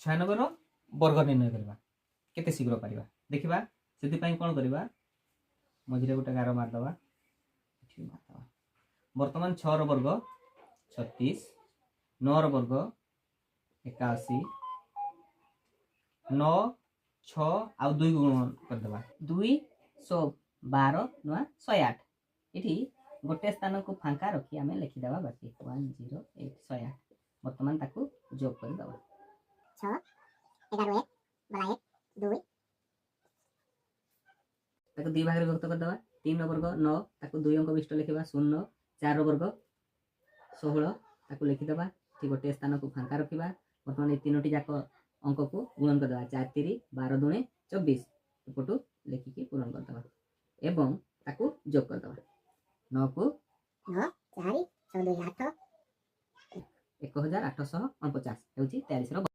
96 वर्ग निर्णय करवा केते शीघ्र पारिबा देखिबा सेति पई कोन करबा मझिरे गोटे गार मार दवा वर्तमान 6 रो वर्ग 36 9 रो वर्ग 81 9 6 आ 2 गुण कर देबा 212 नुआ 108 इठी गोटे स्थान को फांका रखी आमे लिखि देबा बाकी 108 108 वर्तमान ताकू जोग कर देबा 6 11 1 बला 1 2 ताकू दी भाग रे विभक्त कर देबा 3 रो वर्ग 9 ताकू 2 अंक विशिष्ट लिखिबा 0 4 रो वर्ग 16 ताकू लिखि देबा ठीक गोटे स्थान को फांका रखिबा वर्तमान ए तीनोटी जाक अंक को गुणन कर देबा 4 3 12 2 24 एपटू लिखिकी पूरण कर देबा एवं ताकू जोग कर देबा 9 को 9 4 14 8 1849 हेउची 43 रो